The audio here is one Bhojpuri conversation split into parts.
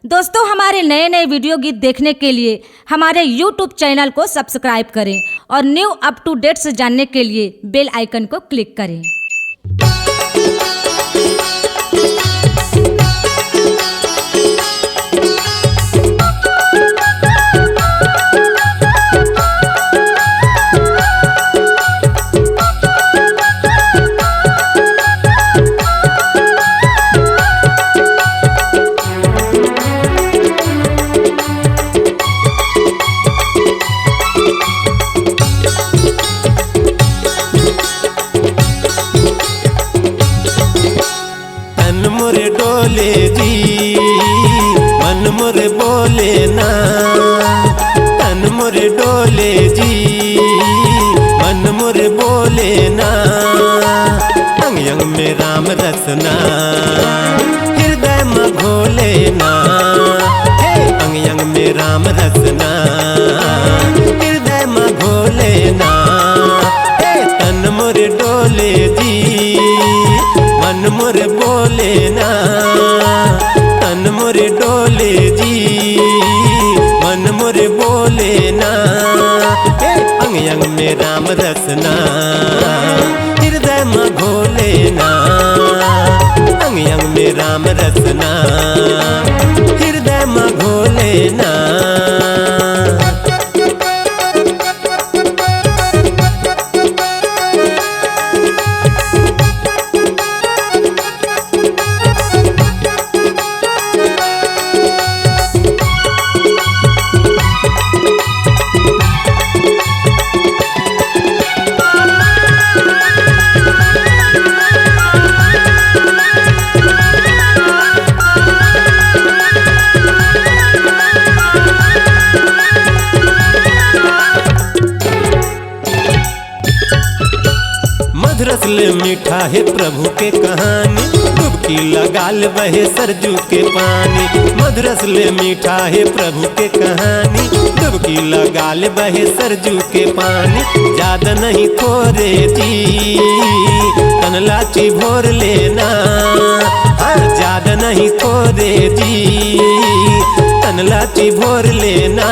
दोस्तों, हमारे नए नए वीडियो गीत देखने के लिए हमारे YouTube चैनल को सब्सक्राइब करें और न्यू अप टू डेट्स जानने के लिए बेल आइकन को क्लिक करें। डोले जी मन मोरे बोले ना, तन मोरे डोले जी मन मोरे बोले ना। अंग अंग में राम रसना हृदय में घोले ना, अंग अंग में राम रसना हृदय में घोले ना। तन मोरे डोले जी मन मोरे बोले ना, तन मोरे डोले जी मन मोरे बोले ना। अंग अंग में राम रसना हृदय में घोले ना, अंग अंग में राम रसना हृदय में घोले ना। रसले मीठा है प्रभु के कहानी, डुबकी लगाल बहे सरजू के पानी। मधुरसले मीठा है प्रभु के कहानी, डुबकी लगाल बहे सरजू के पानी। ज्यादा नहीं थोरे जी तन लाची भोर लेना, ज्यादा नहीं थोरे जी तन लाची भोर लेना।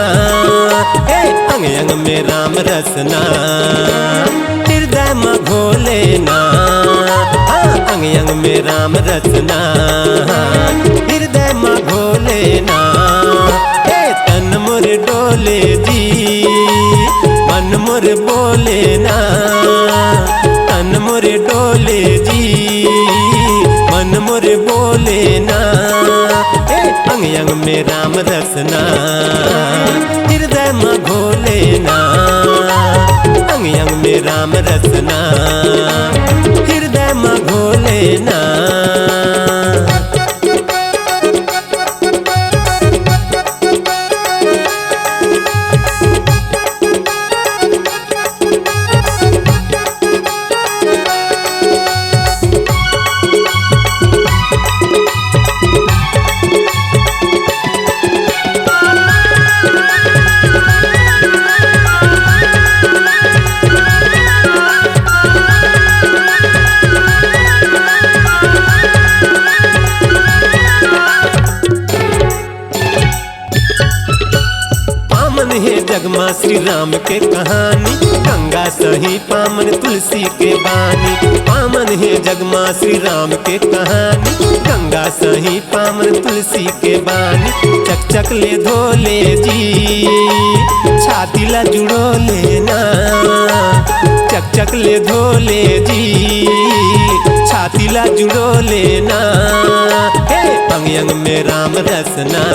अंग अंग में राम रसना हृदय में घोले ना, अंग अंग में राम रसना हृदय में घोले ना। तन मोरे डोले जी मन मोरे बोले ना, तन मोरे डोले जी मन मोरे बोले ना। अंग अंग में राम रसना हृदय में घोले ना, अंग अंग में राम रसना हृदय में घोले ना। जगमा श्री राम के कहानी, गंगा सही पामन तुलसी के बानी। पामन है जगमा श्री राम के कहानी, गंगा सही पामन तुलसी के बानी। चक चक ले धोले जी छाती ला जुड़ो लेना, चक चक ले धोले जी छाती ला जुड़ो लेना। अंग अंग में राम रसना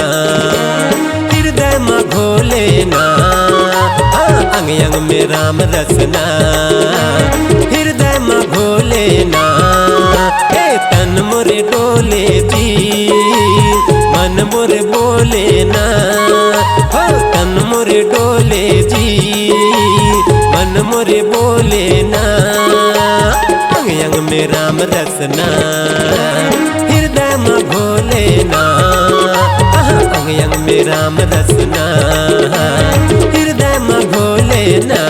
हृदय में घोले ना, अंग अंग में राम रसना हृदय में घोले ना। तन मोरे डोले जी मन मोरे बोले ना, तन मोरे डोले जी मन मोरे बोले ना। अंग अंग में राम रसना हृदय में घोले ना, अंग अंग में राम रसना हृदय में घोले ना।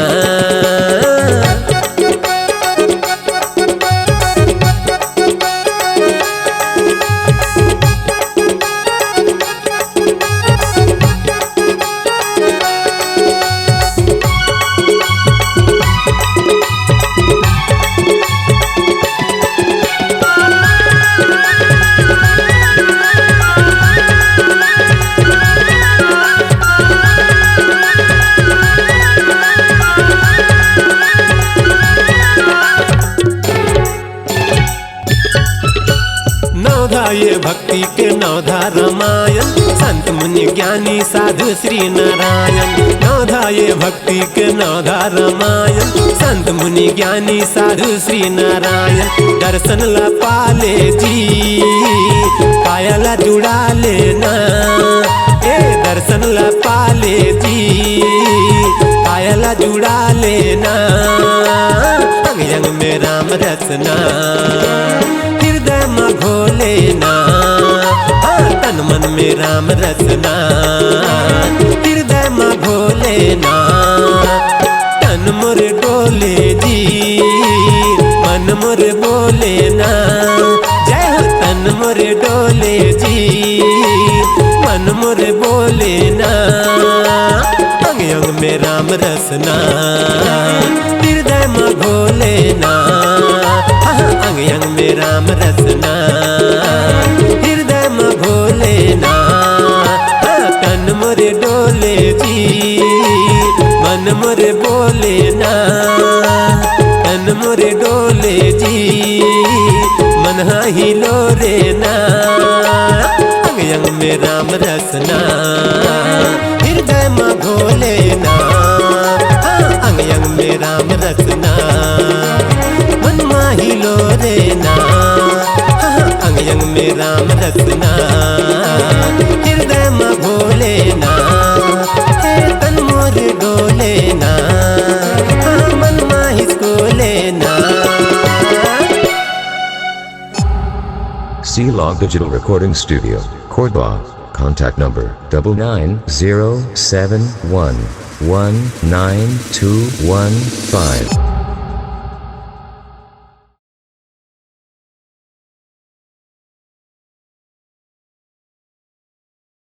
नवधा रामायण संत मुनि ज्ञानी साधु श्री नारायण। नवधा ये भक्ति के नवधा रामायण संत मुनि ज्ञानी साधु श्री नारायण। दर्शन ला पाले जी पायला जुड़ा लेना ए दर्शन ला पाले जी पायला जुड़ा लेना। अंग अंग में राम रचना हृदय में घोलेना तन मन में राम रचना हृदय में घोलेना। तन मोर डोले जी मन मोर बोले ना जय हो तन मोर डोले जी मन मोर बोले ना। अंग अंग में राम रसना हृदय में घोले ना अंग अंग में राम रसना हृदय में घोले ना। तन मोरे डोले जी मन मोरे बोले ना तन मोरे डोले जी मन ही लोरे ना। अंग अंग में राम रसना हृदय में घोले ना अंग अंग में राम रसना मन माही लोरे ना अंग अंग में राम रसना हृदय में घोले ना तन मोर डोले ना मन माही कोले ना। C-Log Digital Recording Studio, Cordoba. Contact number 99071192115.